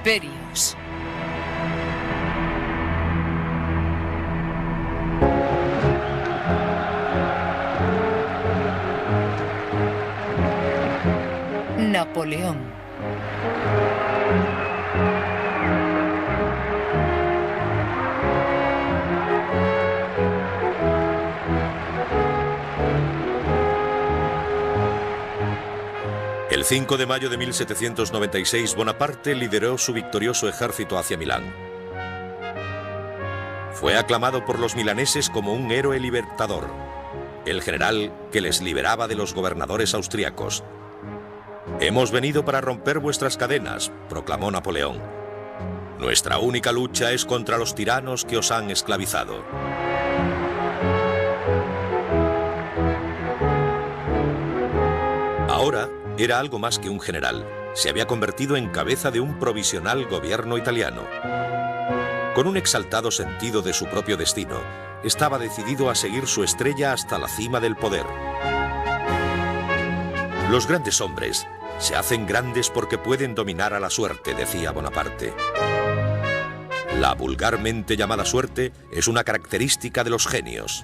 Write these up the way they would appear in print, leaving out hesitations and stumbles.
Imperios. Napoleón. El 5 de mayo de 1796, Bonaparte lideró su victorioso ejército hacia Milán. Fue aclamado por los milaneses como un héroe libertador, el general que les liberaba de los gobernadores austriacos. «Hemos venido para romper vuestras cadenas», proclamó Napoleón. «Nuestra única lucha es contra los tiranos que os han esclavizado». Ahora era algo más que un general. Se había convertido en cabeza de un provisional gobierno italiano. Con un exaltado sentido de su propio destino, estaba decidido a seguir su estrella hasta la cima del poder. Los grandes hombres se hacen grandes porque pueden dominar a la suerte, decía Bonaparte. La vulgarmente llamada suerte es una característica de los genios.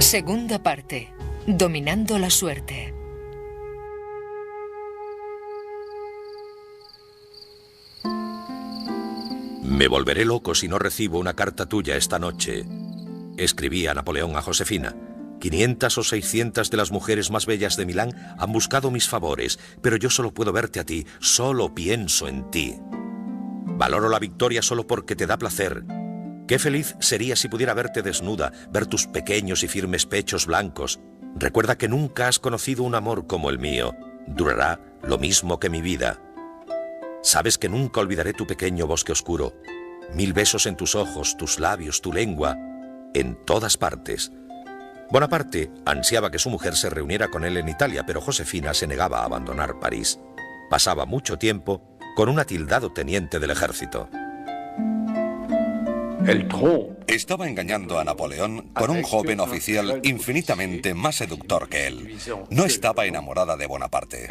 Segunda parte. Dominando la suerte. Me volveré loco si no recibo una carta tuya esta noche, escribía Napoleón a Josefina. 500 o 600 de las mujeres más bellas de Milán han buscado mis favores, pero yo solo puedo verte a ti, solo pienso en ti. Valoro la victoria solo porque te da placer. Qué feliz sería si pudiera verte desnuda, ver tus pequeños y firmes pechos blancos. Recuerda que nunca has conocido un amor como el mío. Durará lo mismo que mi vida. Sabes que nunca olvidaré tu pequeño bosque oscuro. 1000 besos en tus ojos, tus labios, tu lengua, en todas partes. Bonaparte ansiaba que su mujer se reuniera con él en Italia, pero Josefina se negaba a abandonar París. Pasaba mucho tiempo con un atildado teniente del ejército. Estaba engañando a Napoleón con un joven oficial infinitamente más seductor que él. No estaba enamorada de Bonaparte.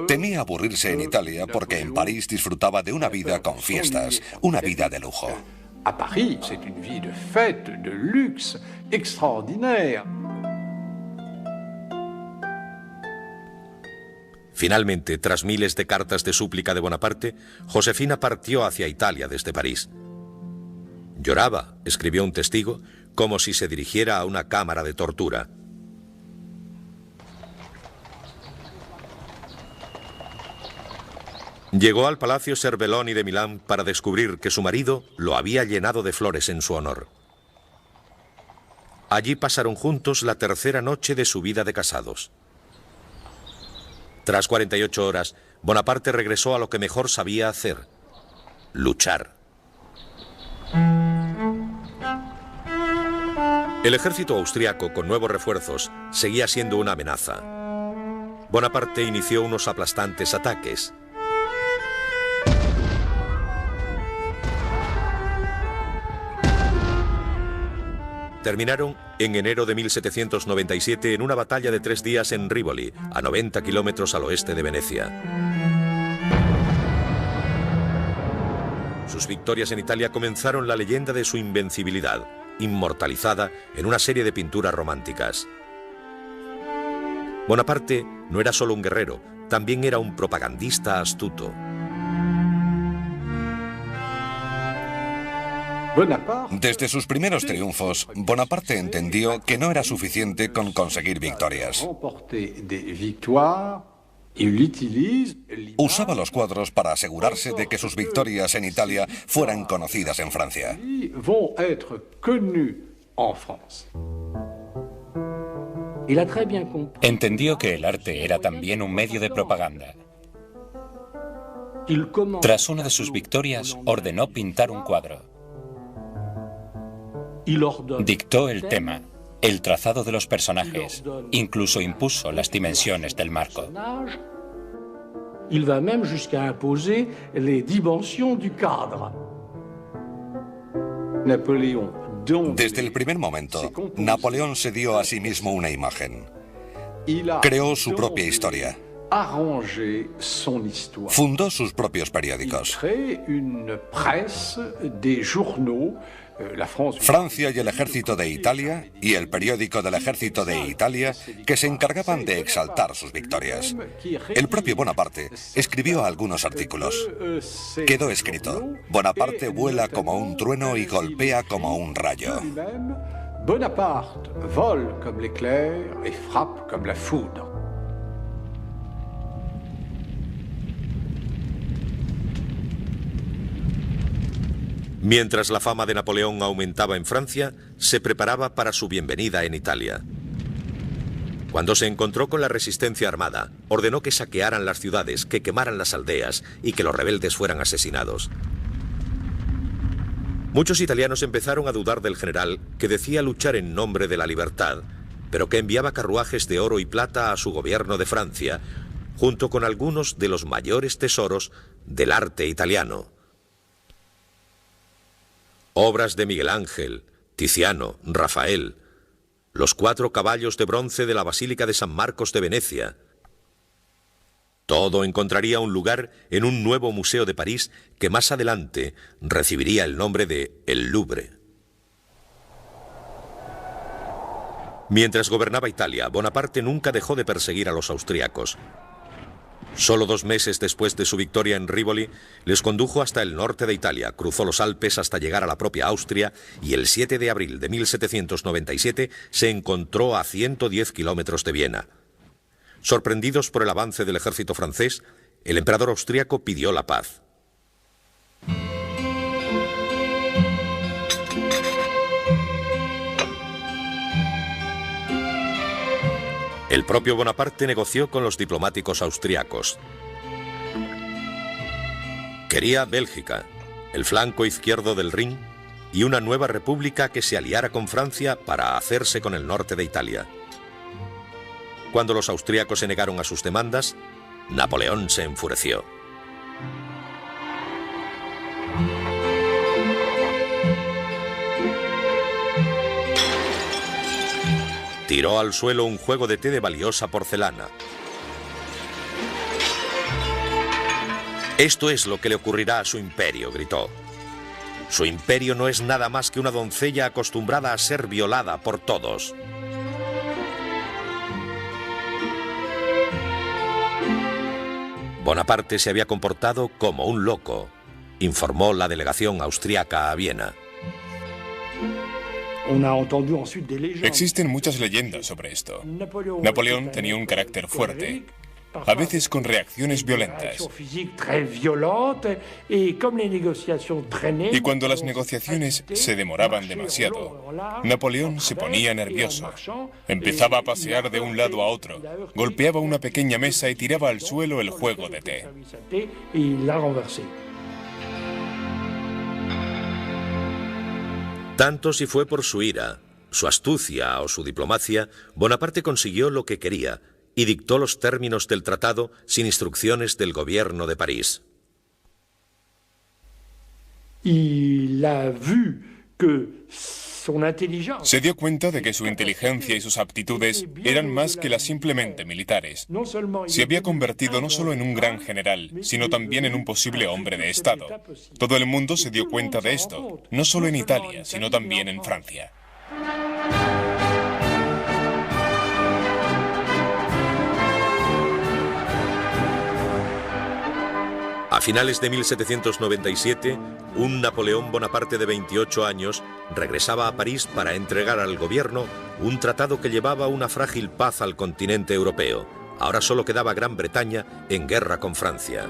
Temía aburrirse en Italia porque en París disfrutaba de una vida con fiestas, una vida de lujo. A Paris, c'est une vie de fête, de luxe extraordinaire. Finalmente, tras miles de cartas de súplica de Bonaparte, Josefina partió hacia Italia desde París. Lloraba, escribió un testigo, como si se dirigiera a una cámara de tortura. Llegó al Palacio Serbelloni de Milán para descubrir que su marido lo había llenado de flores en su honor. Allí pasaron juntos la tercera noche de su vida de casados. Tras 48 horas, Bonaparte regresó a lo que mejor sabía hacer: luchar. El ejército austriaco, con nuevos refuerzos, seguía siendo una amenaza. Bonaparte inició unos aplastantes ataques. Terminaron en enero de 1797 en una batalla de 3 días en Rivoli, a 90 kilómetros al oeste de Venecia. Sus victorias en Italia comenzaron la leyenda de su invencibilidad, inmortalizada en una serie de pinturas románticas. Bonaparte no era solo un guerrero, también era un propagandista astuto. Desde sus primeros triunfos, Bonaparte entendió que no era suficiente con conseguir victorias. Usaba los cuadros para asegurarse de que sus victorias en Italia fueran conocidas en Francia. Entendió que el arte era también un medio de propaganda. Tras una de sus victorias, ordenó pintar un cuadro. Dictó el tema, el trazado de los personajes, incluso impuso las dimensiones del marco. Desde el primer momento, Napoleón se dio a sí mismo una imagen. Creó su propia historia. Fundó sus propios periódicos. Francia y el ejército de Italia y el periódico del ejército de Italia, que se encargaban de exaltar sus victorias. El propio Bonaparte escribió algunos artículos. Quedó escrito: Bonaparte vuela como un trueno y golpea como un rayo. Bonaparte vole comme l'éclair et frappe comme la foudre. Mientras la fama de Napoleón aumentaba en Francia, se preparaba para su bienvenida en Italia. Cuando se encontró con la resistencia armada, ordenó que saquearan las ciudades, que quemaran las aldeas y que los rebeldes fueran asesinados. Muchos italianos empezaron a dudar del general, que decía luchar en nombre de la libertad, pero que enviaba carruajes de oro y plata a su gobierno de Francia, junto con algunos de los mayores tesoros del arte italiano. Obras de Miguel Ángel, Tiziano, Rafael, los 4 caballos de bronce de la Basílica de San Marcos de Venecia. Todo encontraría un lugar en un nuevo museo de París que más adelante recibiría el nombre de El Louvre. Mientras gobernaba Italia, Bonaparte nunca dejó de perseguir a los austríacos. Solo 2 meses después de su victoria en Rivoli, les condujo hasta el norte de Italia, cruzó los Alpes hasta llegar a la propia Austria y el 7 de abril de 1797 se encontró a 110 kilómetros de Viena. Sorprendidos por el avance del ejército francés, el emperador austríaco pidió la paz. El propio Bonaparte negoció con los diplomáticos austriacos. Quería Bélgica, el flanco izquierdo del Rin y una nueva república que se aliara con Francia para hacerse con el norte de Italia. Cuando los austriacos se negaron a sus demandas, Napoleón se enfureció. Tiró al suelo un juego de té de valiosa porcelana. Esto es lo que le ocurrirá a su imperio, gritó. Su imperio no es nada más que una doncella acostumbrada a ser violada por todos. Bonaparte se había comportado como un loco, informó la delegación austriaca a Viena. Existen muchas leyendas sobre esto. Napoleón tenía un carácter fuerte, a veces con reacciones violentas. Y cuando las negociaciones se demoraban demasiado, Napoleón se ponía nervioso. Empezaba a pasear de un lado a otro, golpeaba una pequeña mesa y tiraba al suelo el juego de té. Tanto si fue por su ira, su astucia o su diplomacia, Bonaparte consiguió lo que quería y dictó los términos del tratado sin instrucciones del gobierno de París. Se dio cuenta de que su inteligencia y sus aptitudes eran más que las simplemente militares. Se había convertido no solo en un gran general, sino también en un posible hombre de Estado. Todo el mundo se dio cuenta de esto, no solo en Italia, sino también en Francia. A finales de 1797, un Napoleón Bonaparte de 28 años regresaba a París para entregar al gobierno un tratado que llevaba una frágil paz al continente europeo. Ahora solo quedaba Gran Bretaña en guerra con Francia.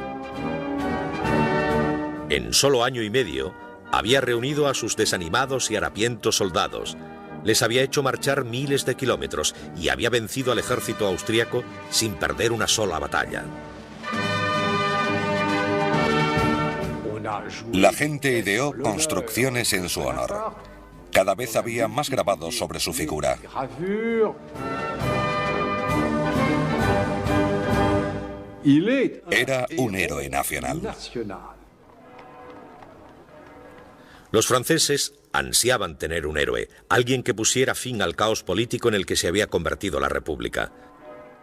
En solo año y medio, había reunido a sus desanimados y harapientos soldados. Les había hecho marchar miles de kilómetros y había vencido al ejército austríaco sin perder una sola batalla. La gente ideó construcciones en su honor. Cada vez había más grabados sobre su figura. Era un héroe nacional. Los franceses ansiaban tener un héroe, alguien que pusiera fin al caos político en el que se había convertido la República.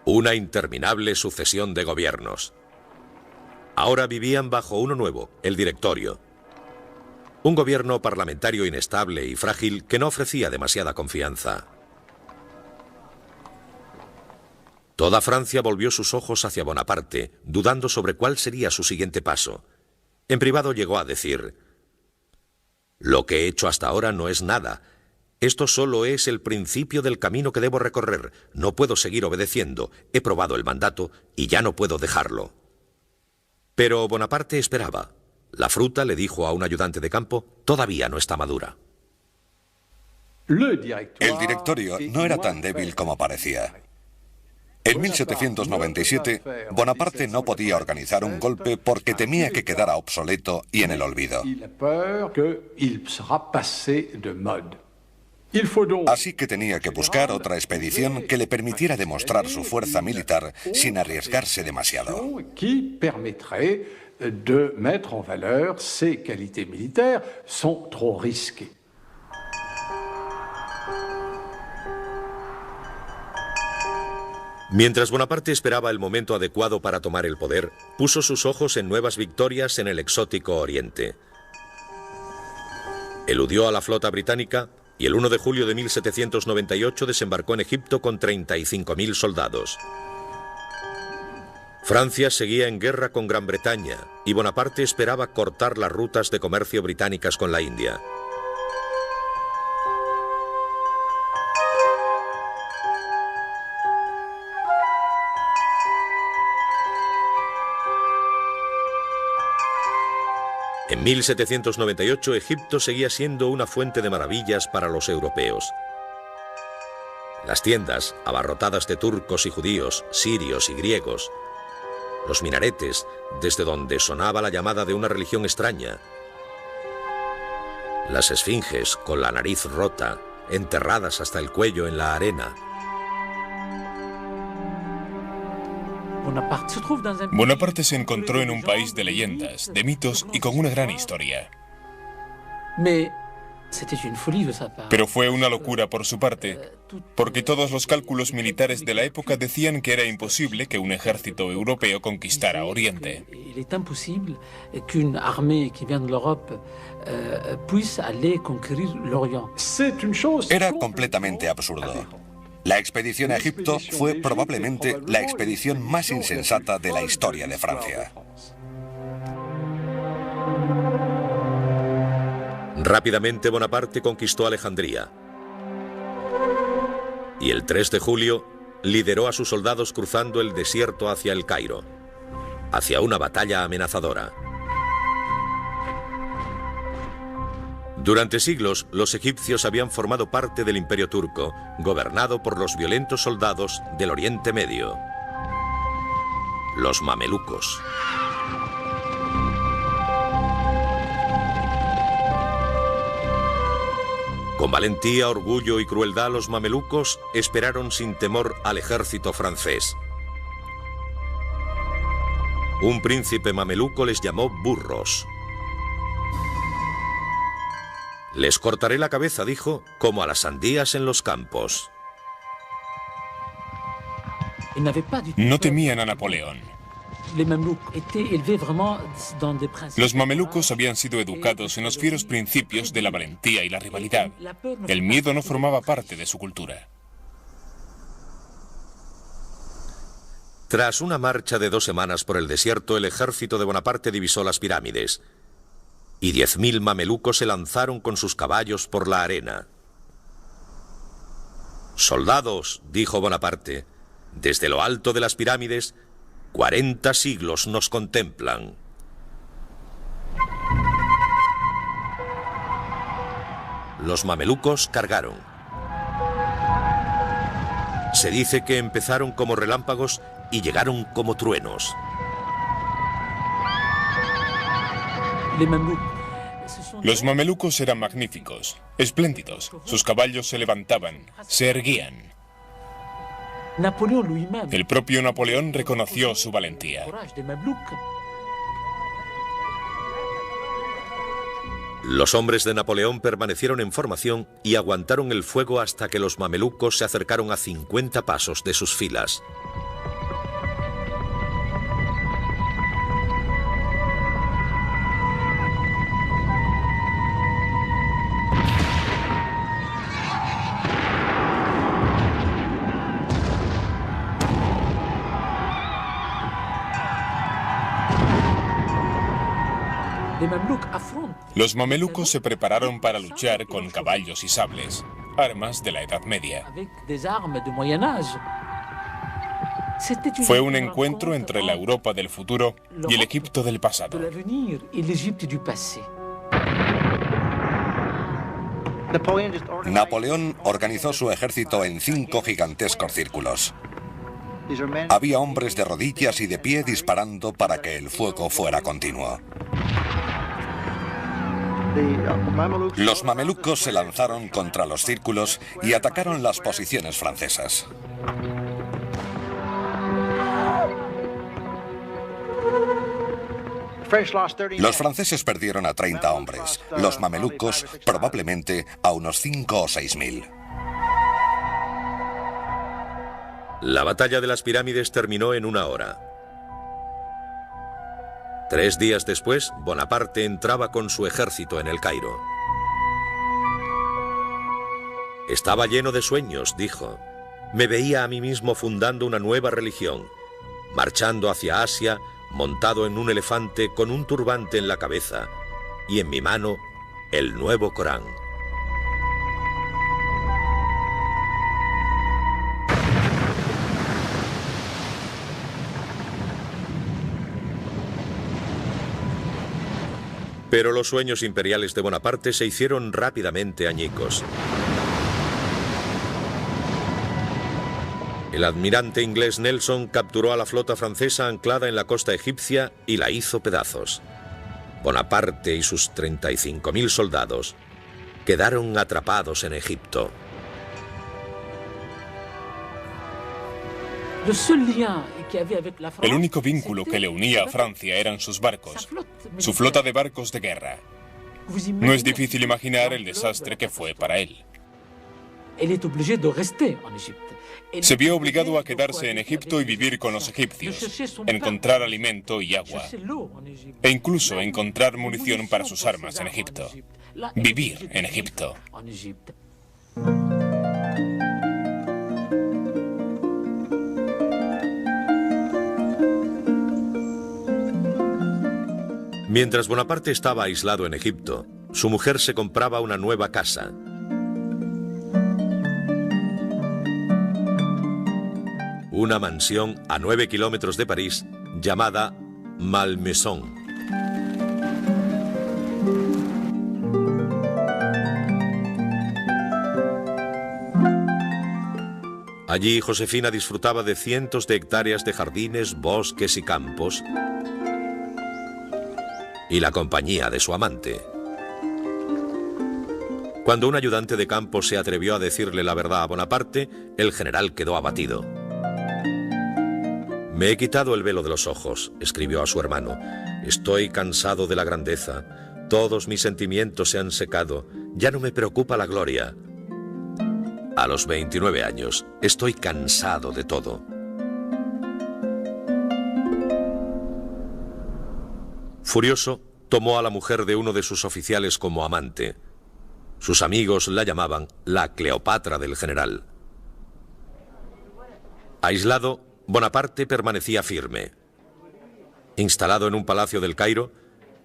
Una interminable sucesión de gobiernos. Ahora vivían bajo uno nuevo, el Directorio. Un gobierno parlamentario inestable y frágil que no ofrecía demasiada confianza. Toda Francia volvió sus ojos hacia Bonaparte, dudando sobre cuál sería su siguiente paso. En privado llegó a decir: «Lo que he hecho hasta ahora no es nada. Esto solo es el principio del camino que debo recorrer. No puedo seguir obedeciendo. He probado el mandato y ya no puedo dejarlo». Pero Bonaparte esperaba. La fruta, le dijo a un ayudante de campo, todavía no está madura. El Directorio no era tan débil como parecía. En 1797, Bonaparte no podía organizar un golpe porque temía que quedara obsoleto y en el olvido. Así que tenía que buscar otra expedición que le permitiera demostrar su fuerza militar sin arriesgarse demasiado. De mettre en valeur ses qualités militaires sont trop risquées. Mientras Bonaparte esperaba el momento adecuado para tomar el poder, puso sus ojos en nuevas victorias en el exótico Oriente. Eludió a la flota británica y el 1 de julio de 1798 desembarcó en Egipto con 35.000 soldados. Francia seguía en guerra con Gran Bretaña y Bonaparte esperaba cortar las rutas de comercio británicas con la India. En 1798 Egipto seguía siendo una fuente de maravillas para los europeos. Las tiendas, abarrotadas de turcos y judíos, sirios y griegos, los minaretes, desde donde sonaba la llamada de una religión extraña, las esfinges con la nariz rota, enterradas hasta el cuello en la arena. Bonaparte se encontró en un país de leyendas, de mitos y con una gran historia. Pero fue una locura por su parte, porque todos los cálculos militares de la época decían que era imposible que un ejército europeo conquistara Oriente. Era completamente absurdo. La expedición a Egipto fue probablemente la expedición más insensata de la historia de Francia. Rápidamente Bonaparte conquistó Alejandría y el 3 de julio lideró a sus soldados cruzando el desierto hacia el Cairo, hacia una batalla amenazadora. Durante siglos, los egipcios habían formado parte del Imperio turco, gobernado por los violentos soldados del Oriente Medio, los mamelucos. Con valentía, orgullo y crueldad, los mamelucos esperaron sin temor al ejército francés. Un príncipe mameluco les llamó burros. Les cortaré la cabeza, dijo, como a las sandías en los campos. No temían a Napoleón. Los mamelucos habían sido educados en los fieros principios de la valentía y la rivalidad. El miedo no formaba parte de su cultura. Tras una marcha de 2 semanas por el desierto, el ejército de Bonaparte divisó las pirámides y 10.000 mamelucos se lanzaron con sus caballos por la arena. «Soldados», dijo Bonaparte, «desde lo alto de las pirámides, 40 siglos nos contemplan». Los mamelucos cargaron. Se dice que empezaron como relámpagos y llegaron como truenos. Los mamelucos eran magníficos, espléndidos. Sus caballos se levantaban, se erguían. El propio Napoleón reconoció su valentía. Los hombres de Napoleón permanecieron en formación y aguantaron el fuego hasta que los mamelucos se acercaron a 50 pasos de sus filas. Los mamelucos se prepararon para luchar con caballos y sables, armas de la Edad Media. Fue un encuentro entre la Europa del futuro y el Egipto del pasado. Napoleón organizó su ejército en 5 gigantescos círculos. Había hombres de rodillas y de pie disparando para que el fuego fuera continuo. Los mamelucos se lanzaron contra los círculos y atacaron las posiciones francesas. Los franceses perdieron a 30 hombres, los mamelucos probablemente a unos 5 o 6.000. La batalla de las pirámides terminó en 1 hora. 3 días después, Bonaparte entraba con su ejército en el Cairo. Estaba lleno de sueños, dijo. Me veía a mí mismo fundando una nueva religión, marchando hacia Asia, montado en un elefante con un turbante en la cabeza y en mi mano el nuevo Corán. Pero los sueños imperiales de Bonaparte se hicieron rápidamente añicos. El almirante inglés Nelson capturó a la flota francesa anclada en la costa egipcia y la hizo pedazos. Bonaparte y sus 35.000 soldados quedaron atrapados en Egipto. El único vínculo que le unía a Francia eran sus barcos, su flota de barcos de guerra. No es difícil imaginar el desastre que fue para él. Se vio obligado a quedarse en Egipto y vivir con los egipcios, encontrar alimento y agua, e incluso encontrar munición para sus armas en Egipto. Vivir en Egipto. Mientras Bonaparte estaba aislado en Egipto, su mujer se compraba una nueva casa. Una mansión a 9 kilómetros de París llamada Malmaison. Allí Josefina disfrutaba de cientos de hectáreas de jardines, bosques y campos y la compañía de su amante. Cuando un ayudante de campo se atrevió a decirle la verdad a Bonaparte, el general quedó abatido. Me he quitado el velo de los ojos, escribió a su hermano. Estoy cansado de la grandeza. Todos mis sentimientos se han secado. Ya no me preocupa la gloria. A los 29 años, estoy cansado de todo. Furioso, tomó a la mujer de uno de sus oficiales como amante. Sus amigos la llamaban la Cleopatra del general. Aislado, Bonaparte permanecía firme. Instalado en un palacio del Cairo,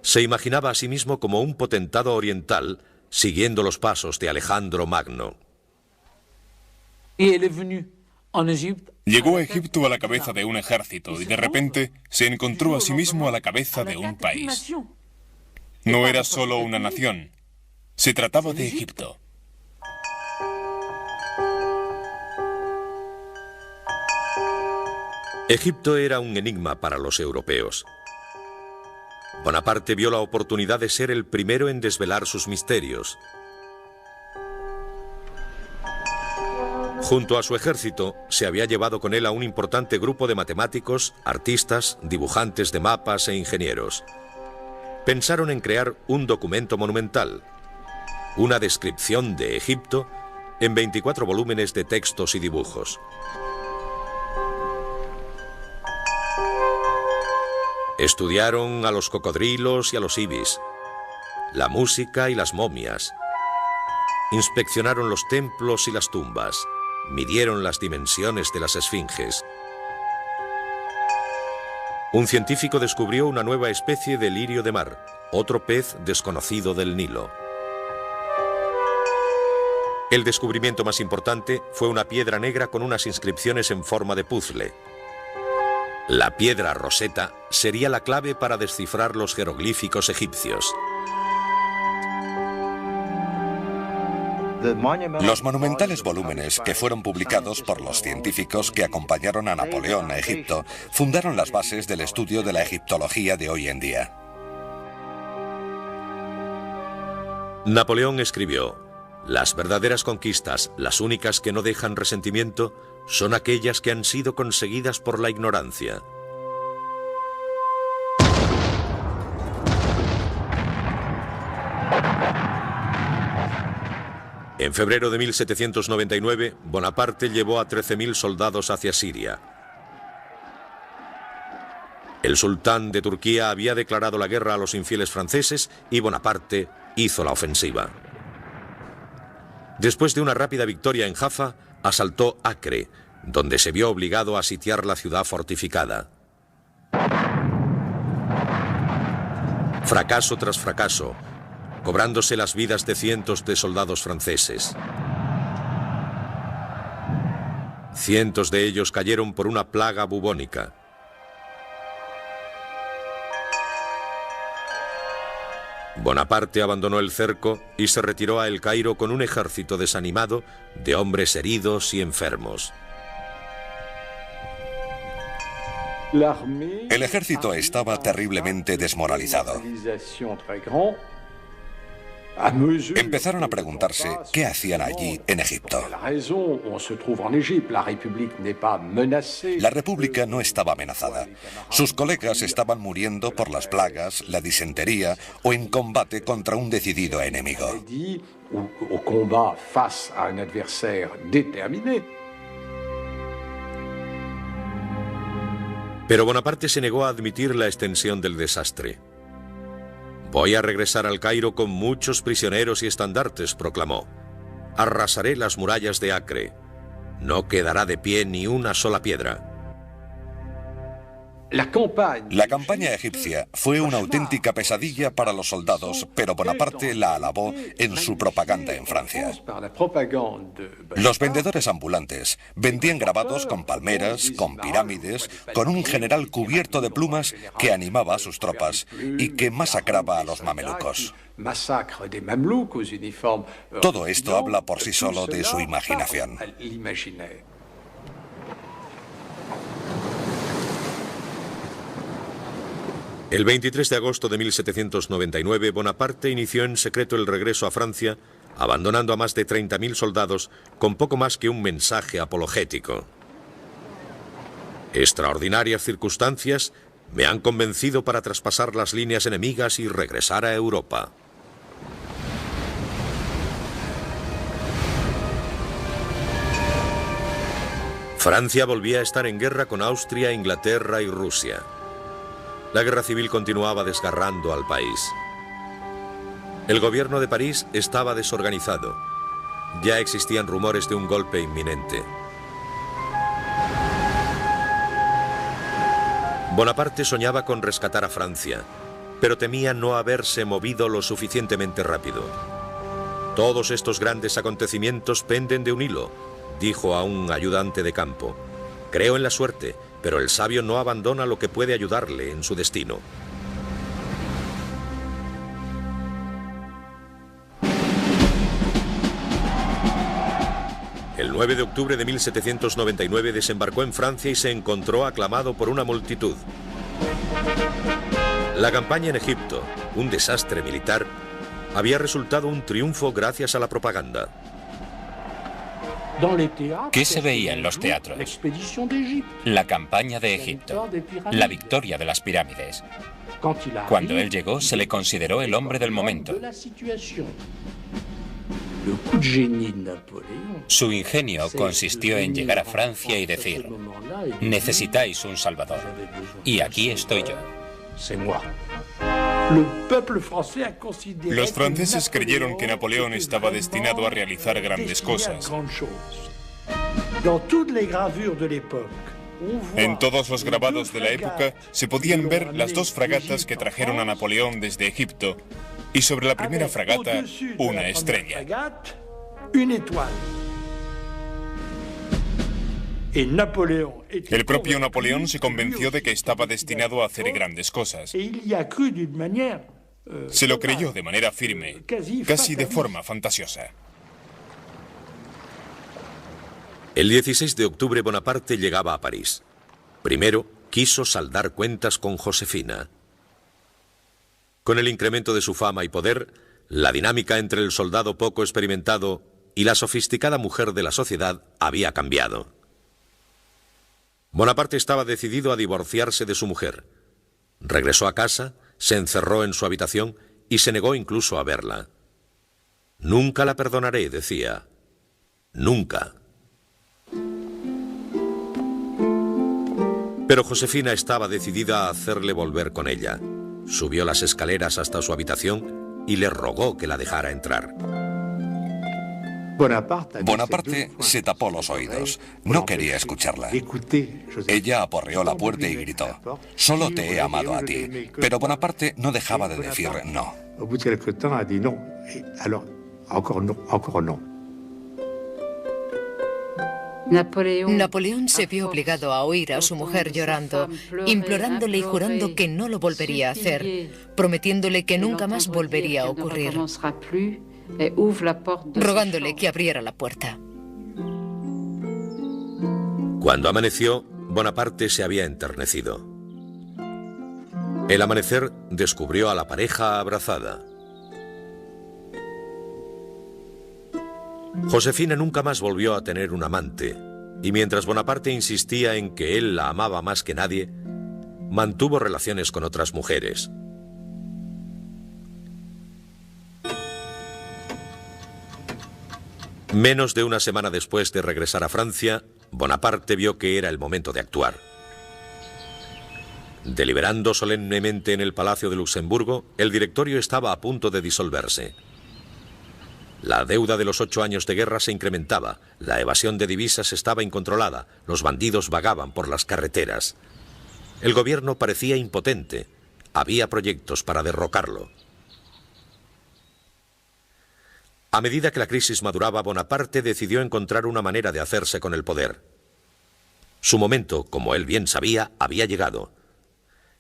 se imaginaba a sí mismo como un potentado oriental siguiendo los pasos de Alejandro Magno. Llegó a Egipto a la cabeza de un ejército y de repente se encontró a sí mismo a la cabeza de un país. No era solo una nación, se trataba de Egipto. Egipto era un enigma para los europeos. Bonaparte vio la oportunidad de ser el primero en desvelar sus misterios. Junto a su ejército, se había llevado con él a un importante grupo de matemáticos, artistas, dibujantes de mapas e ingenieros. Pensaron en crear un documento monumental, una descripción de Egipto en 24 volúmenes de textos y dibujos. Estudiaron a los cocodrilos y a los ibis, la música y las momias. Inspeccionaron los templos y las tumbas. Midieron las dimensiones de las esfinges. Un científico descubrió una nueva especie de lirio de mar, otro pez desconocido del Nilo. El descubrimiento más importante fue una piedra negra con unas inscripciones en forma de puzzle. La piedra Rosetta sería la clave para descifrar los jeroglíficos egipcios. Los monumentales volúmenes que fueron publicados por los científicos que acompañaron a Napoleón a Egipto fundaron las bases del estudio de la egiptología de hoy en día. Napoleón escribió: "Las verdaderas conquistas, las únicas que no dejan resentimiento, son aquellas que han sido conseguidas por la ignorancia". En febrero de 1799, Bonaparte llevó a 13.000 soldados hacia Siria. El sultán de Turquía había declarado la guerra a los infieles franceses y Bonaparte hizo la ofensiva. Después de una rápida victoria en Jaffa, asaltó Acre, donde se vio obligado a sitiar la ciudad fortificada. Fracaso tras fracaso, cobrándose las vidas de cientos de soldados franceses. Cientos de ellos cayeron por una plaga bubónica. Bonaparte abandonó el cerco y se retiró a El Cairo con un ejército desanimado de hombres heridos y enfermos. El ejército estaba terriblemente desmoralizado. Empezaron a preguntarse qué hacían allí en Egipto. La República no estaba amenazada. Sus colegas estaban muriendo por las plagas, la disentería o en combate contra un decidido enemigo. Pero Bonaparte se negó a admitir la extensión del desastre. «Voy a regresar al Cairo con muchos prisioneros y estandartes», proclamó. «Arrasaré las murallas de Acre. No quedará de pie ni una sola piedra». La campaña egipcia fue una auténtica pesadilla para los soldados, pero Bonaparte la alabó en su propaganda en Francia. Los vendedores ambulantes vendían grabados con palmeras, con pirámides, con un general cubierto de plumas que animaba a sus tropas y que masacraba a los mamelucos. Todo esto habla por sí solo de su imaginación. El 23 de agosto de 1799, Bonaparte inició en secreto el regreso a Francia, abandonando a más de 30.000 soldados con poco más que un mensaje apologético. Extraordinarias circunstancias me han convencido para traspasar las líneas enemigas y regresar a Europa. Francia volvía a estar en guerra con Austria, Inglaterra y Rusia. La guerra civil continuaba desgarrando al país. El gobierno de París estaba desorganizado. Ya existían rumores de un golpe inminente. Bonaparte soñaba con rescatar a Francia, pero temía no haberse movido lo suficientemente rápido. «Todos estos grandes acontecimientos penden de un hilo», dijo a un ayudante de campo. «Creo en la suerte, pero el sabio no abandona lo que puede ayudarle en su destino». El 9 de octubre de 1799 desembarcó en Francia y se encontró aclamado por una multitud. La campaña en Egipto, un desastre militar, había resultado un triunfo gracias a la propaganda. ¿Qué se veía en los teatros? La campaña de Egipto, la victoria de las pirámides. Cuando él llegó, se le consideró el hombre del momento. Su ingenio consistió en llegar a Francia y decir: necesitáis un salvador, y aquí estoy yo. Los franceses creyeron que Napoleón estaba destinado a realizar grandes cosas. En todos los grabados de la época se podían ver las dos fragatas que trajeron a Napoleón desde Egipto y sobre la primera fragata una estrella. El propio Napoleón se convenció de que estaba destinado a hacer grandes cosas. Se lo creyó de manera firme, casi de forma fantasiosa. El 16 de octubre Bonaparte llegaba a París. Primero, quiso saldar cuentas con Josefina. Con el incremento de su fama y poder, la dinámica entre el soldado poco experimentado y la sofisticada mujer de la sociedad había cambiado. Bonaparte estaba decidido a divorciarse de su mujer. Regresó a casa, se encerró en su habitación y se negó incluso a verla. «Nunca la perdonaré», decía. «Nunca». Pero Josefina estaba decidida a hacerle volver con ella. Subió las escaleras hasta su habitación y le rogó que la dejara entrar. Bonaparte se tapó los oídos. No quería escucharla. Ella aporreó la puerta y gritó: «Solo te he amado a ti». Pero Bonaparte no dejaba de decir no. Napoleón se vio obligado a oír a su mujer llorando, implorándole y jurando que no lo volvería a hacer, prometiéndole que nunca más volvería a ocurrir, rogándole que abriera la puerta. Cuando amaneció, Bonaparte se había enternecido. El amanecer descubrió a la pareja abrazada. Josefina nunca más volvió a tener un amante, y mientras Bonaparte insistía en que él la amaba más que nadie, mantuvo relaciones con otras mujeres. Menos de una semana después de regresar a Francia, Bonaparte vio que era el momento de actuar. Deliberando solemnemente en el Palacio de Luxemburgo, el directorio estaba a punto de disolverse. La deuda de los 8 años de guerra se incrementaba, la evasión de divisas estaba incontrolada, los bandidos vagaban por las carreteras. El gobierno parecía impotente, había proyectos para derrocarlo. A medida que la crisis maduraba, Bonaparte decidió encontrar una manera de hacerse con el poder. Su momento, como él bien sabía, había llegado.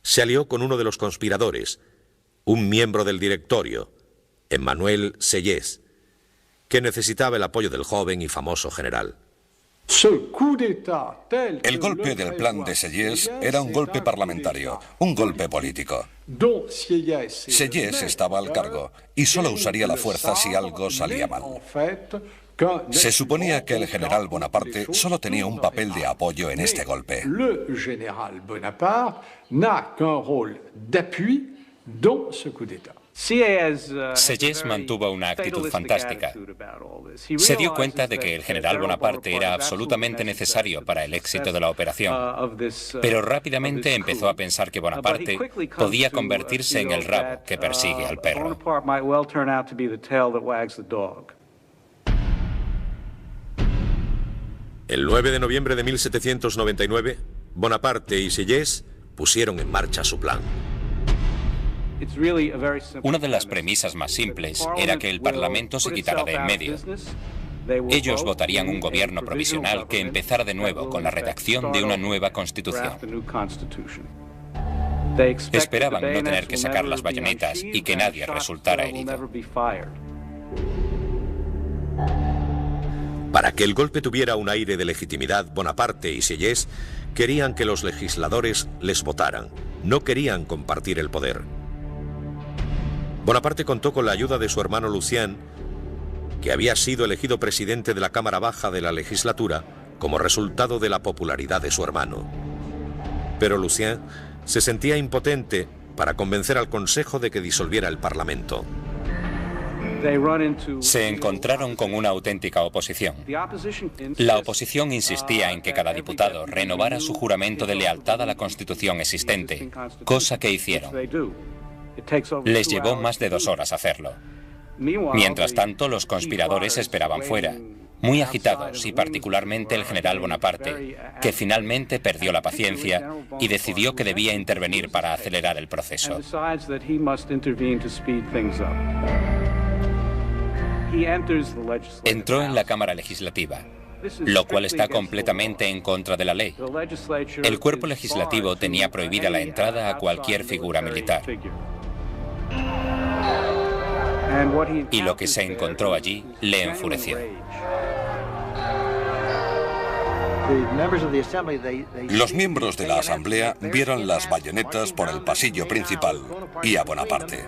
Se alió con uno de los conspiradores, un miembro del directorio, Emmanuel Sieyès, que necesitaba el apoyo del joven y famoso general. El golpe del plan de Sieyès era un golpe parlamentario, un golpe político. Sieyès estaba al cargo y solo usaría la fuerza si algo salía mal. Se suponía que el general Bonaparte solo tenía un papel de apoyo en este golpe. Sieyès mantuvo una actitud fantástica. Se dio cuenta de que el general Bonaparte era absolutamente necesario para el éxito de la operación, pero rápidamente empezó a pensar que Bonaparte podía convertirse en el rabo que persigue al perro. El 9 de noviembre de 1799, Bonaparte y Sieyès pusieron en marcha su plan. Una de las premisas más simples era que el Parlamento se quitara de en medio. Ellos votarían un gobierno provisional que empezara de nuevo con la redacción de una nueva constitución. Esperaban no tener que sacar las bayonetas y que nadie resultara herido. Para que el golpe tuviera un aire de legitimidad, Bonaparte y Sieyès querían que los legisladores les votaran. No querían compartir el poder. Bonaparte contó con la ayuda de su hermano Lucien, que había sido elegido presidente de la Cámara Baja de la legislatura como resultado de la popularidad de su hermano. Pero Lucien se sentía impotente para convencer al Consejo de que disolviera el Parlamento. Se encontraron con una auténtica oposición. La oposición insistía en que cada diputado renovara su juramento de lealtad a la Constitución existente, cosa que hicieron. Les llevó más de 2 horas hacerlo. Mientras tanto, los conspiradores esperaban fuera. muy agitados, y particularmente el general Bonaparte, que finalmente perdió la paciencia y decidió que debía intervenir para acelerar el proceso. Entró en la Cámara Legislativa, lo cual está completamente en contra de la ley. El cuerpo legislativo tenía prohibida la entrada a cualquier figura militar. Y lo que se encontró allí le enfureció. Los miembros de la Asamblea vieron las bayonetas por el pasillo principal y a Bonaparte.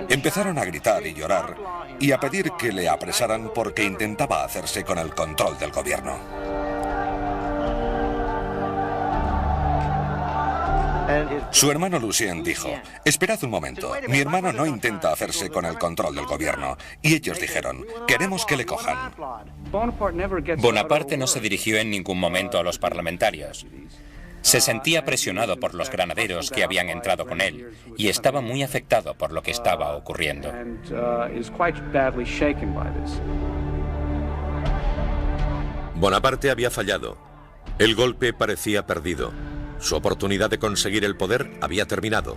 Empezaron a gritar y llorar y a pedir que le apresaran porque intentaba hacerse con el control del gobierno. Su hermano Lucien dijo: esperad un momento, mi hermano no intenta hacerse con el control del gobierno. Y ellos dijeron: queremos que le cojan. Bonaparte no se dirigió en ningún momento a los parlamentarios. Se sentía presionado por los granaderos que habían entrado con él y estaba muy afectado por lo que estaba ocurriendo. Bonaparte había fallado. El golpe parecía perdido. Su oportunidad de conseguir el poder había terminado.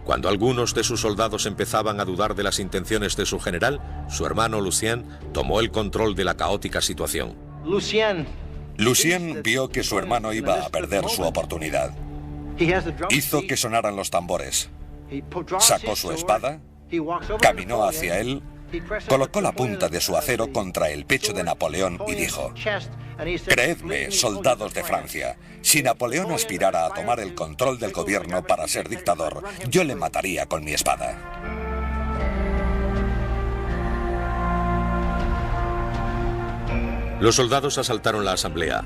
Cuando algunos de sus soldados empezaban a dudar de las intenciones de su general, su hermano Lucien tomó el control de la caótica situación. Lucien vio que su hermano iba a perder su oportunidad. Hizo que sonaran los tambores. Sacó su espada, caminó hacia él, colocó la punta de su acero contra el pecho de Napoleón y dijo: creedme, soldados de Francia, si Napoleón aspirara a tomar el control del gobierno para ser dictador, yo le mataría con mi espada. Los soldados asaltaron la asamblea.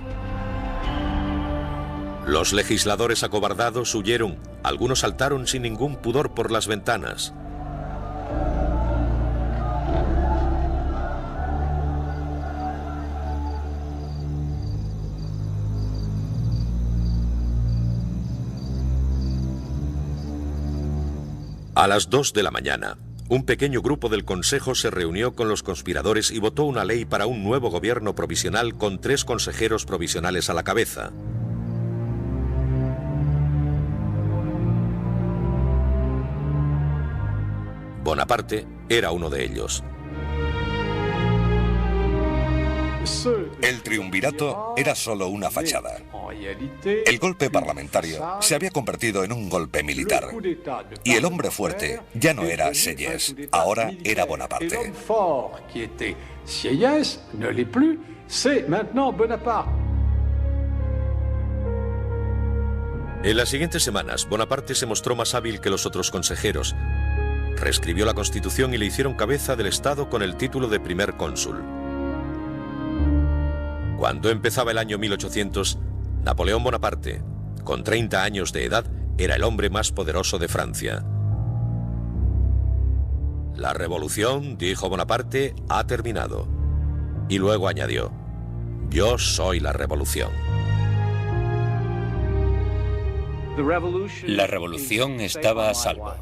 Los legisladores acobardados huyeron. Algunos saltaron sin ningún pudor por las ventanas. A las 2 de la mañana, un pequeño grupo del Consejo se reunió con los conspiradores y votó una ley para un nuevo gobierno provisional con 3 consejeros provisionales a la cabeza. Bonaparte era uno de ellos. El triunvirato era solo una fachada. El golpe parlamentario se había convertido en un golpe militar. Y el hombre fuerte ya no era Sieyès, ahora era Bonaparte. En las siguientes semanas, Bonaparte se mostró más hábil que los otros consejeros. Reescribió la Constitución y le hicieron cabeza del Estado con el título de primer cónsul. Cuando empezaba el año 1800, Napoleón Bonaparte, con 30 años de edad, era el hombre más poderoso de Francia. La revolución, dijo Bonaparte, ha terminado. Y luego añadió: yo soy la revolución. La revolución estaba a salvo.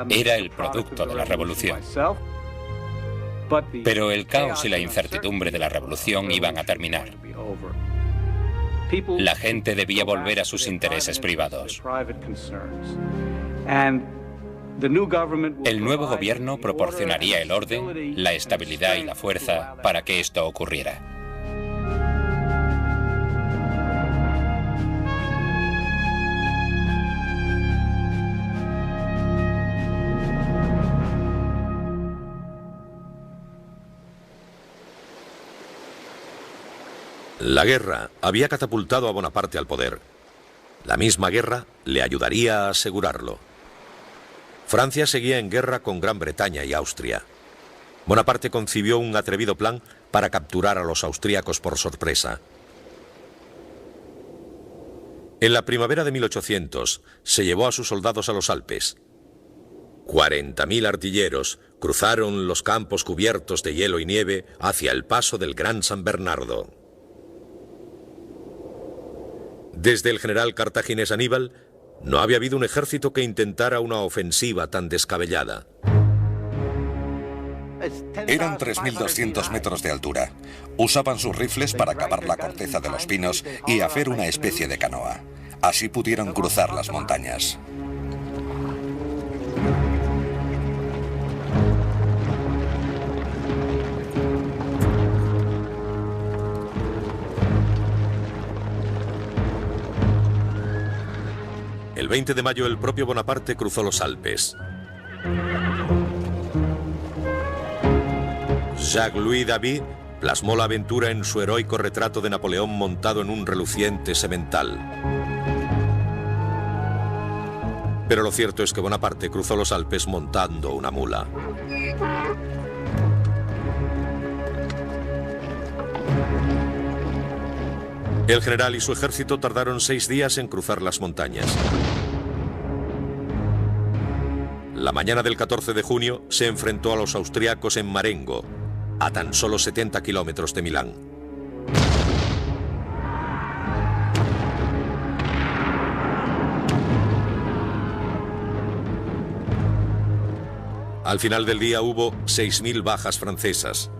Era el producto de la revolución. Pero el caos y la incertidumbre de la revolución iban a terminar. La gente debía volver a sus intereses privados. El nuevo gobierno proporcionaría el orden, la estabilidad y la fuerza para que esto ocurriera. La guerra había catapultado a Bonaparte al poder. La misma guerra le ayudaría a asegurarlo. Francia seguía en guerra con Gran Bretaña y Austria. Bonaparte concibió un atrevido plan para capturar a los austríacos por sorpresa. En la primavera de 1800 se llevó a sus soldados a los Alpes. 40.000 artilleros cruzaron los campos cubiertos de hielo y nieve hacia el paso del Gran San Bernardo. Desde el general cartaginés Aníbal, no había habido un ejército que intentara una ofensiva tan descabellada. Eran 3.200 metros de altura. Usaban sus rifles para cavar la corteza de los pinos y hacer una especie de canoa. Así pudieron cruzar las montañas. El 20 de mayo el propio Bonaparte cruzó los Alpes. Jacques-Louis David plasmó la aventura en su heroico retrato de Napoleón montado en un reluciente semental. Pero lo cierto es que Bonaparte cruzó los Alpes montando una mula. El general y su ejército tardaron 6 días en cruzar las montañas. La mañana del 14 de junio se enfrentó a los austriacos en Marengo, a tan solo 70 kilómetros de Milán. Al final del día hubo 6.000 bajas francesas.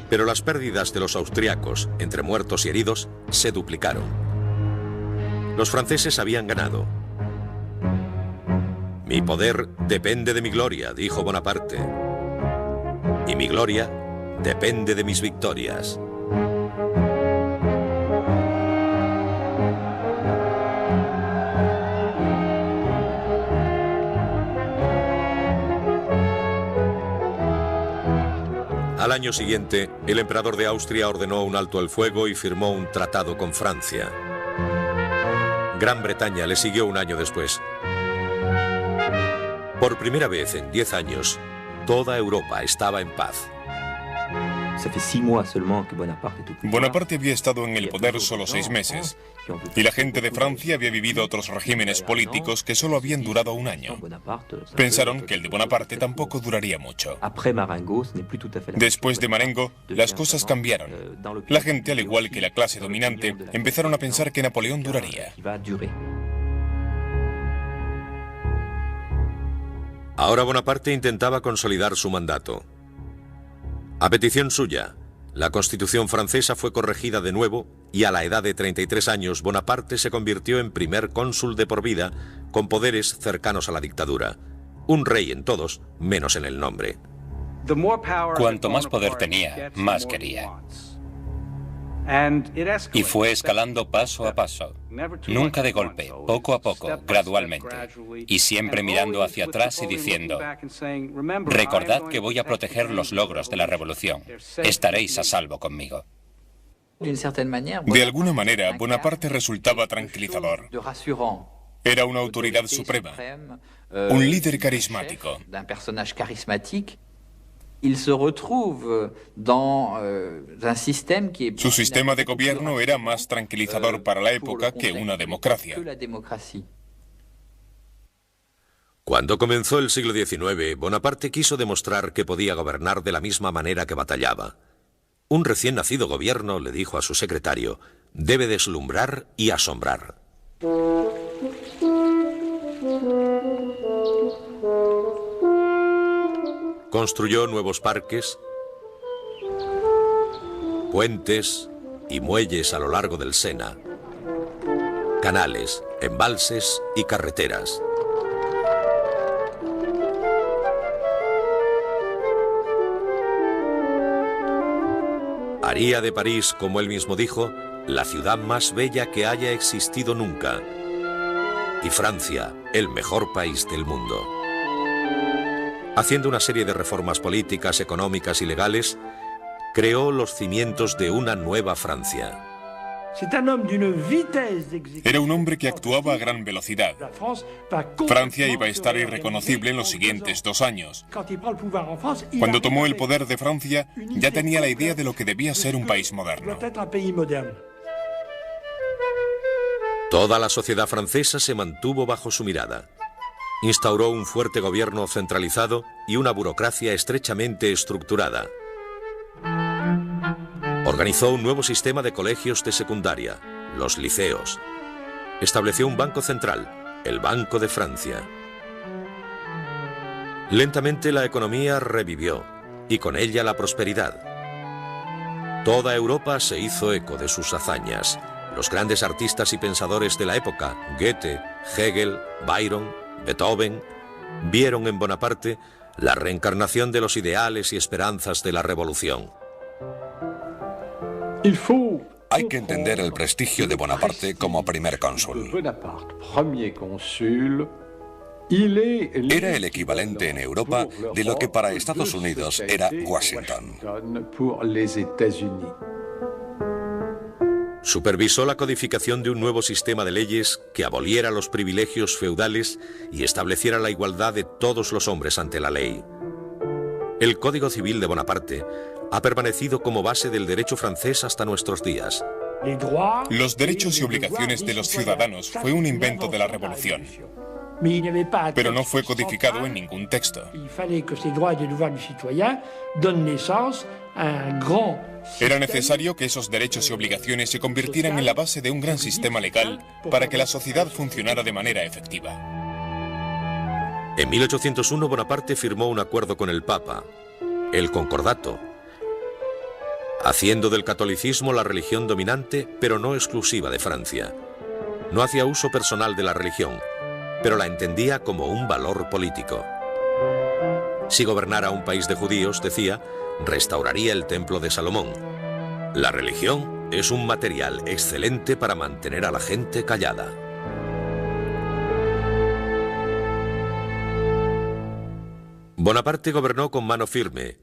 Pero las pérdidas de los austriacos, entre muertos y heridos, se duplicaron. Los franceses habían ganado. Mi poder depende de mi gloria, dijo Bonaparte. Y mi gloria depende de mis victorias. Al año siguiente, el emperador de Austria ordenó un alto el fuego y firmó un tratado con Francia. Gran Bretaña le siguió un año después. Por primera vez en 10 años, toda Europa estaba en paz. Bonaparte había estado en el poder solo 6 meses, y la gente de Francia había vivido otros regímenes políticos que solo habían durado un año. Pensaron que el de Bonaparte tampoco duraría mucho. Después de Marengo, las cosas cambiaron. La gente, al igual que la clase dominante, empezaron a pensar que Napoleón duraría. Ahora Bonaparte intentaba consolidar su mandato. A petición suya, la Constitución francesa fue corregida de nuevo y a la edad de 33 años Bonaparte se convirtió en primer cónsul de por vida con poderes cercanos a la dictadura. Un rey en todos, menos en el nombre. Cuanto más poder tenía, más quería. Y fue escalando paso a paso, nunca de golpe, poco a poco, gradualmente, y siempre mirando hacia atrás y diciendo: recordad que voy a proteger los logros de la revolución, estaréis a salvo conmigo. De alguna manera, Bonaparte resultaba tranquilizador. Era una autoridad suprema, un líder carismático. Su sistema de gobierno era más tranquilizador para la época que una democracia. Cuando comenzó el siglo XIX, Bonaparte quiso demostrar que podía gobernar de la misma manera que batallaba. Un recién nacido gobierno, le dijo a su secretario, debe deslumbrar y asombrar. Construyó nuevos parques, puentes y muelles a lo largo del Sena, canales, embalses y carreteras. Haría de París, como él mismo dijo, la ciudad más bella que haya existido nunca. Y Francia, el mejor país del mundo. Haciendo una serie de reformas políticas, económicas y legales, creó los cimientos de una nueva Francia. Era un hombre que actuaba a gran velocidad. Francia iba a estar irreconocible en los siguientes 2 años. Cuando tomó el poder de Francia, ya tenía la idea de lo que debía ser un país moderno. Toda la sociedad francesa se mantuvo bajo su mirada. Instauró un fuerte gobierno centralizado y una burocracia estrechamente estructurada. Organizó un nuevo sistema de colegios de secundaria, los liceos. Estableció un banco central, el Banco de Francia. Lentamente la economía revivió, y con ella la prosperidad. Toda Europa se hizo eco de sus hazañas. Los grandes artistas y pensadores de la época, Goethe, Hegel, Byron, Beethoven, vieron en Bonaparte la reencarnación de los ideales y esperanzas de la revolución. Hay que entender el prestigio de Bonaparte como primer cónsul. Era el equivalente en Europa de lo que para Estados Unidos era Washington. Supervisó la codificación de un nuevo sistema de leyes que aboliera los privilegios feudales y estableciera la igualdad de todos los hombres ante la ley. El Código Civil de Bonaparte ha permanecido como base del derecho francés hasta nuestros días. Los derechos y obligaciones de los ciudadanos fue un invento de la Revolución, pero no fue codificado en ningún texto. Era necesario que esos derechos y obligaciones se convirtieran en la base de un gran sistema legal para que la sociedad funcionara de manera efectiva. En 1801 Bonaparte firmó un acuerdo con el Papa, el Concordato, haciendo del catolicismo la religión dominante, pero no exclusiva de Francia. No hacía uso personal de la religión, pero la entendía como un valor político. Si gobernara un país de judíos, decía, restauraría el templo de Salomón. La religión es un material excelente para mantener a la gente callada. Bonaparte gobernó con mano firme.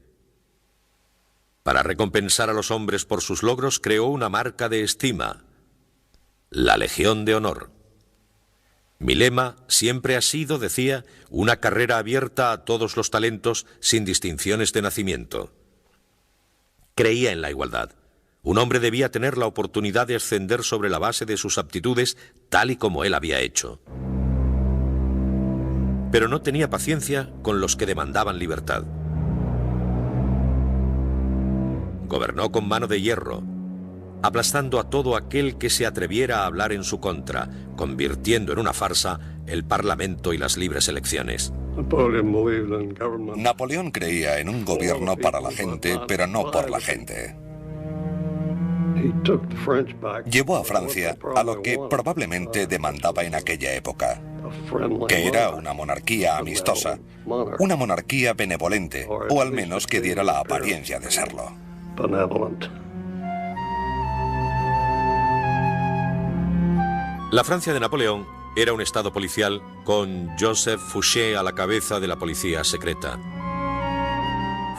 Para recompensar a los hombres por sus logros, creó una marca de estima, la Legión de Honor. Mi lema siempre ha sido, decía, una carrera abierta a todos los talentos sin distinciones de nacimiento. Creía en la igualdad. Un hombre debía tener la oportunidad de ascender sobre la base de sus aptitudes, tal y como él había hecho. Pero no tenía paciencia con los que demandaban libertad. Gobernó con mano de hierro, aplastando a todo aquel que se atreviera a hablar en su contra, convirtiendo en una farsa el Parlamento y las libres elecciones. Napoleón creía en un gobierno para la gente, pero no por la gente. Llevó a Francia a lo que probablemente demandaba en aquella época, que era una monarquía amistosa, una monarquía benevolente, o al menos que diera la apariencia de serlo. La Francia de Napoleón era un estado policial con Joseph Fouché a la cabeza de la policía secreta.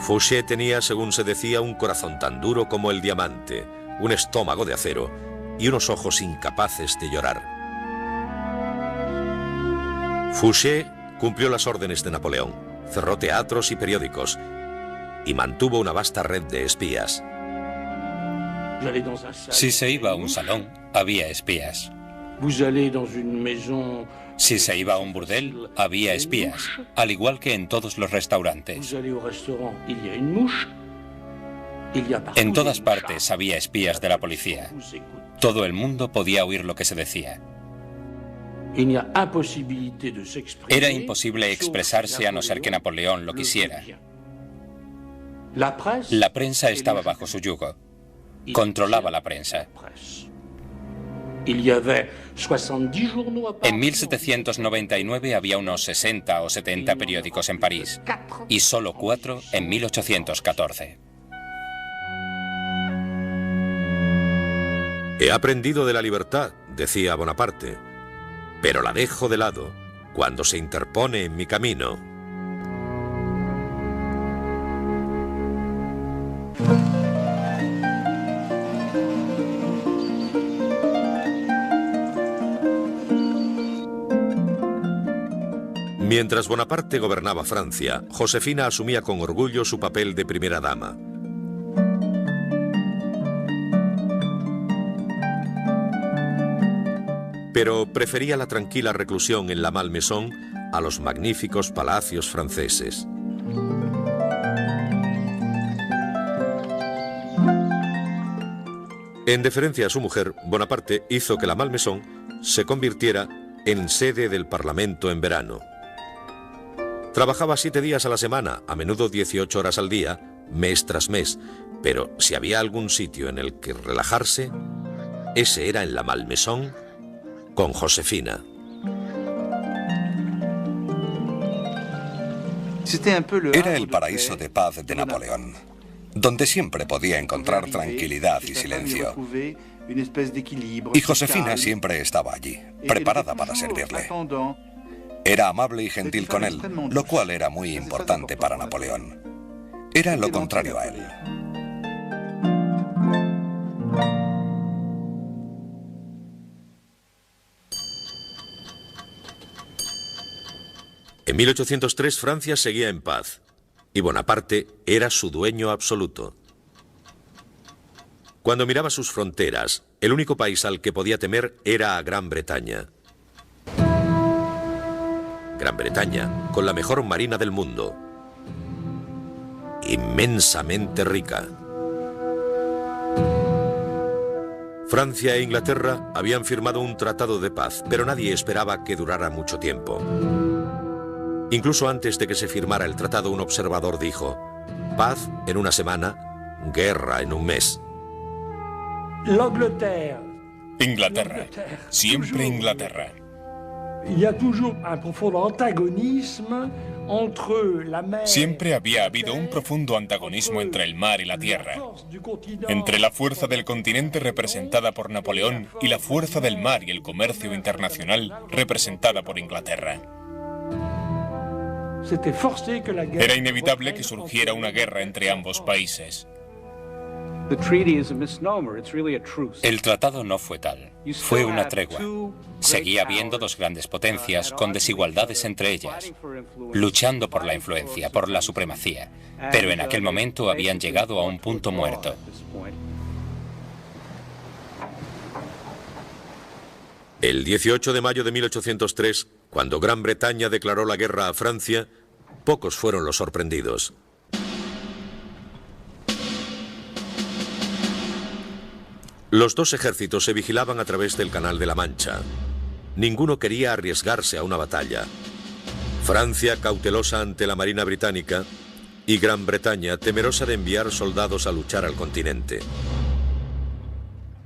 Fouché tenía, según se decía, un corazón tan duro como el diamante, un estómago de acero y unos ojos incapaces de llorar. Fouché cumplió las órdenes de Napoleón, cerró teatros y periódicos y mantuvo una vasta red de espías. Si se iba a un salón, había espías. Si se iba a un burdel, había espías, al igual que en todos los restaurantes. En todas partes había espías de la policía. Todo el mundo podía oír lo que se decía. Era imposible expresarse a no ser que Napoleón lo quisiera. La prensa estaba bajo su yugo. Controlaba la prensa. En 1799 había unos 60 o 70 periódicos en París y solo 4 en 1814. He aprendido de la libertad, decía Bonaparte, pero la dejo de lado cuando se interpone en mi camino. Mientras Bonaparte gobernaba Francia, Josefina asumía con orgullo su papel de primera dama. Pero prefería la tranquila reclusión en la Malmaison a los magníficos palacios franceses. En deferencia a su mujer, Bonaparte hizo que la Malmaison se convirtiera en sede del Parlamento en verano. Trabajaba 7 días a la semana, a menudo 18 horas al día, mes tras mes, pero si había algún sitio en el que relajarse, ese era en la Malmaison con Josefina. Era el paraíso de paz de Napoleón, donde siempre podía encontrar tranquilidad y silencio. Y Josefina siempre estaba allí, preparada para servirle. Era amable y gentil con él, lo cual era muy importante para Napoleón. Era lo contrario a él. En 1803 Francia seguía en paz y Bonaparte era su dueño absoluto. Cuando miraba sus fronteras, el único país al que podía temer era a Gran Bretaña. Gran Bretaña, con la mejor marina del mundo, inmensamente rica. Francia e Inglaterra habían firmado un tratado de paz, pero nadie esperaba que durara mucho tiempo. Incluso antes de que se firmara el tratado, un observador dijo: paz en una semana, guerra en un mes. Inglaterra, siempre Inglaterra. Siempre había habido un profundo antagonismo entre el mar y la tierra, entre la fuerza del continente representada por Napoleón y la fuerza del mar y el comercio internacional representada por Inglaterra. Era inevitable que surgiera una guerra entre ambos países. El tratado no fue tal, fue una tregua. Seguía habiendo dos grandes potencias con desigualdades entre ellas, luchando por la influencia, por la supremacía, pero en aquel momento habían llegado a un punto muerto. El 18 de mayo de 1803, cuando Gran Bretaña declaró la guerra a Francia, pocos fueron los sorprendidos. Los dos ejércitos se vigilaban a través del Canal de la Mancha. Ninguno quería arriesgarse a una batalla. Francia, cautelosa ante la Marina británica, y Gran Bretaña, temerosa de enviar soldados a luchar al continente.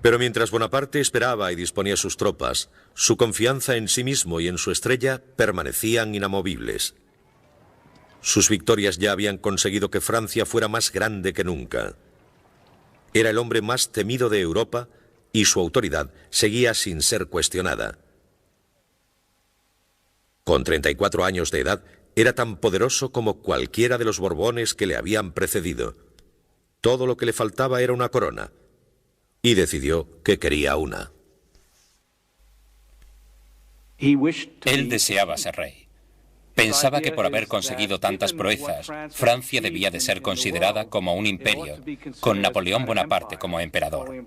Pero mientras Bonaparte esperaba y disponía sus tropas, su confianza en sí mismo y en su estrella permanecían inamovibles. Sus victorias ya habían conseguido que Francia fuera más grande que nunca. Era el hombre más temido de Europa y su autoridad seguía sin ser cuestionada. Con 34 años de edad, era tan poderoso como cualquiera de los Borbones que le habían precedido. Todo lo que le faltaba era una corona, y decidió que quería una. Él deseaba ser rey. Pensaba que por haber conseguido tantas proezas, Francia debía de ser considerada como un imperio, con Napoleón Bonaparte como emperador.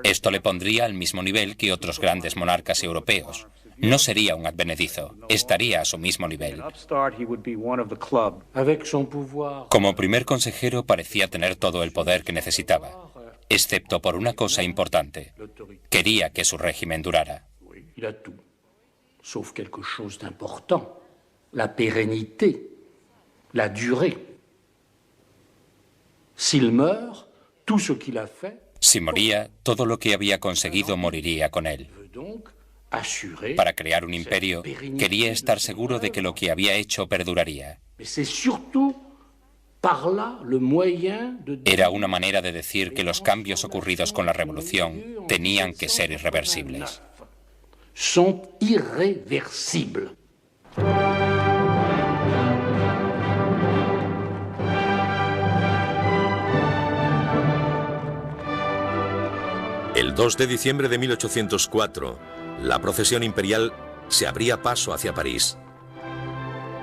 Esto le pondría al mismo nivel que otros grandes monarcas europeos. No sería un advenedizo, estaría a su mismo nivel. Como primer consejero parecía tener todo el poder que necesitaba, excepto por una cosa importante. Quería que su régimen durara. La pérennité, la durée. S'il meurt, tout ce qu'il a fait. Si moría, todo lo que había conseguido moriría con él. Para crear un imperio, quería estar seguro de que lo que había hecho perduraría. Era una manera de decir que los cambios ocurridos con la revolución tenían que ser irreversibles. Son irreversibles. El 2 de diciembre de 1804, la procesión imperial se abría paso hacia París.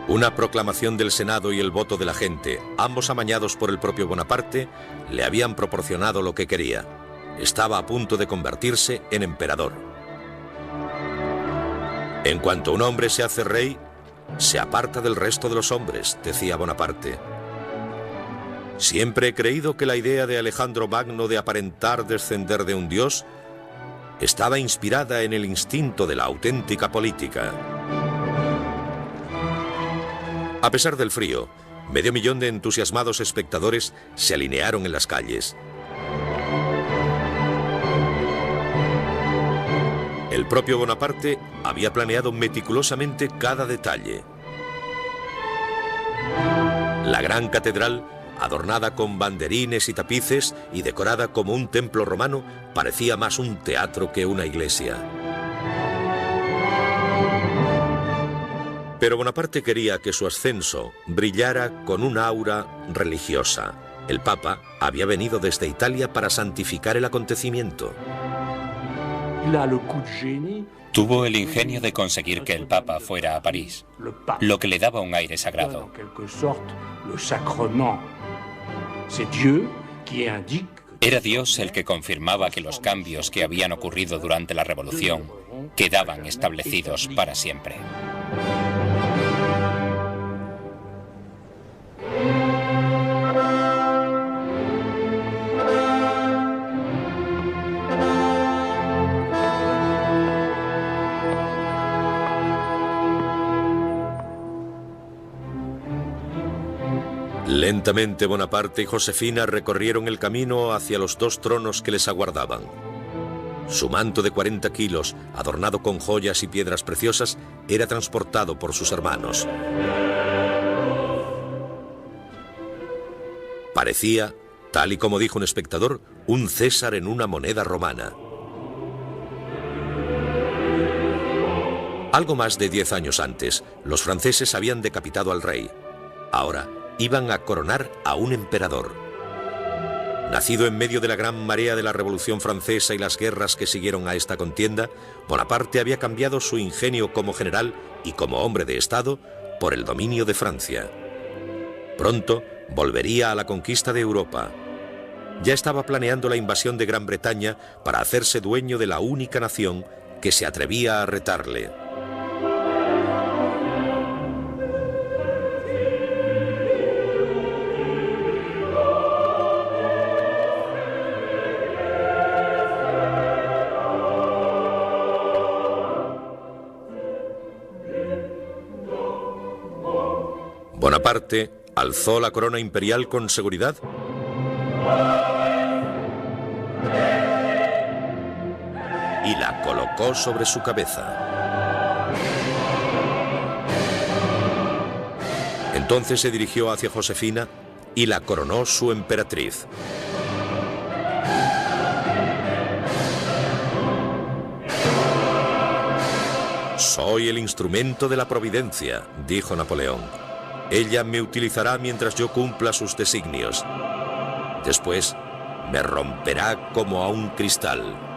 Una proclamación del Senado y el voto de la gente, ambos amañados por el propio Bonaparte, le habían proporcionado lo que quería. Estaba a punto de convertirse en emperador. En cuanto un hombre se hace rey, se aparta del resto de los hombres, decía Bonaparte. Siempre he creído que la idea de Alejandro Magno de aparentar descender de un dios estaba inspirada en el instinto de la auténtica política. A pesar del frío, 500.000 de entusiasmados espectadores se alinearon en las calles. El propio Bonaparte había planeado meticulosamente cada detalle. La gran catedral, adornada con banderines y tapices y decorada como un templo romano, parecía más un teatro que una iglesia. Pero Bonaparte quería que su ascenso brillara con un aura religiosa. El Papa había venido desde Italia para santificar el acontecimiento. Tuvo el ingenio de conseguir que el Papa fuera a París, lo que le daba un aire sagrado. Era Dios el que confirmaba que los cambios que habían ocurrido durante la Revolución quedaban establecidos para siempre. Lentamente Bonaparte y Josefina recorrieron el camino hacia los 2 tronos que les aguardaban. Su manto de 40 kilos, adornado con joyas y piedras preciosas, era transportado por sus hermanos. Parecía, tal y como dijo un espectador, un César en una moneda romana. Algo más de 10 años antes, los franceses habían decapitado al rey. Ahora iban a coronar a un emperador. Nacido en medio de la gran marea de la Revolución Francesa y las guerras que siguieron a esta contienda, Bonaparte había cambiado su ingenio como general y como hombre de Estado por el dominio de Francia. Pronto volvería a la conquista de Europa. Ya estaba planeando la invasión de Gran Bretaña para hacerse dueño de la única nación que se atrevía a retarle. Bonaparte alzó la corona imperial con seguridad y la colocó sobre su cabeza. Entonces se dirigió hacia Josefina y la coronó su emperatriz. Soy el instrumento de la providencia, dijo Napoleón. Ella me utilizará mientras yo cumpla sus designios. Después me romperá como a un cristal.